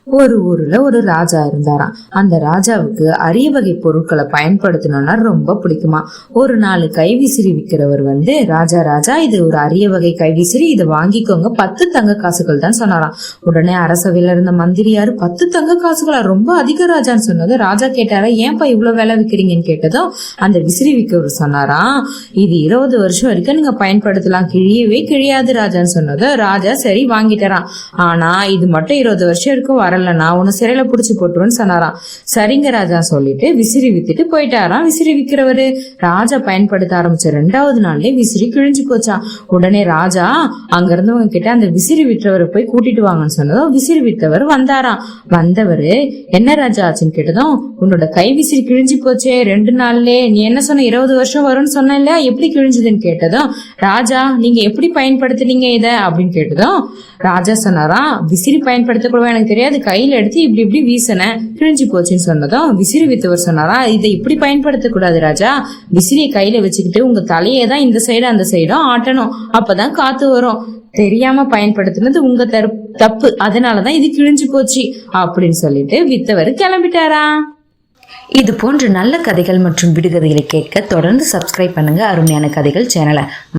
ஒரு ஊர்ல ஒரு ராஜா இருந்தாராம். அந்த ராஜாவுக்கு அரிய வகை பொருட்களை பயன்படுத்தணும்னா ரொம்ப பிடிக்குமா. ஒரு நாலு கைவிசிறி விற்கிறவர் ராஜா ராஜா இது ஒரு அரிய வகை கைவிசிறி, இதை வாங்கிக்கோங்க, 10 தங்க காசுகள் தான் சொன்னாராம். உடனே அரசவையில இருந்த மந்திரியாரு 10 தங்க காசுகளா, ரொம்ப அதிக ராஜான்னு சொன்னது. ராஜா கேட்டாரா, ஏன்பா இவ்வளவு வேலை விற்கிறீங்கன்னு கேட்டதும் அந்த விசிறி விற்கிறவர் சொன்னாராம், இது 20 வருஷம் வரைக்கும் நீங்க பயன்படுத்தலாம், கிழியவே கிழியாது ராஜான்னு சொன்னது. ராஜா சரி வாங்கிட்டாராம். ஆனா இது மட்டும் 20 வருஷம் இருக்கும் வரலன்னா உன்னை சிறையில புடிச்சு போட்டுருன்னு சொன்னாராம். சரிங்க ராஜா சொல்லிட்டு விசிறி வித்துட்டு போயிட்டாராம். விசிறி விக்கிறவரு ராஜா பயன்படுத்த ஆரம்பிச்ச 2வது நாள்லயே விசிறி கிழிஞ்சு போச்சான். உடனே ராஜா அங்க இருந்தவங்க கிட்ட அந்த விசிறி விற்றவரை போய் கூட்டிட்டு வாங்கன்னு சொன்னதும் விசிறி வித்தவர் வந்தாராம். வந்தவரு என்ன ராஜா ஆச்சுன்னு கேட்டதும், உன்னோட கை விசிறி கிழிஞ்சு போச்சே 2 நாள்லயே, நீ என்ன சொன்ன 20 வருஷம் வரும்னு சொன்ன இல்லையா, எப்படி கிழிஞ்சதுன்னு கேட்டதும், ராஜா நீங்க எப்படி பயன்படுத்துனீங்க இத அப்படின்னு கேட்டதும் ராஜா சொன்னாராம், விசிறி பயன்படுத்த கூட எனக்கு தெரியாது, கையில எடுத்து இப்படி இப்படி வீசின கிழிஞ்சு போச்சுன்னு சொன்னதும் விசிறி வித்தவர் சொன்னாரா, இதை இப்படி பயன்படுத்த கூடாது ராஜா, விசிறியை கையில வச்சுக்கிட்டு உங்க தலையே தான் இந்த சைடு அந்த சைடும் ஆட்டணும், அப்பதான் காத்து வரும், தெரியாம பயன்படுத்தினது உங்க தப்பு, அதனாலதான் இது கிழிஞ்சு போச்சு அப்படின்னு சொல்லிட்டு வித்தவர் கிளம்பிட்டாரா. இது போன்ற நல்ல கதைகள் மற்றும் விடுகதைகளை கேட்க தொடர்ந்து சப்ஸ்கிரைப் பண்ணுங்க அருமையான கதைகள் சேனலை.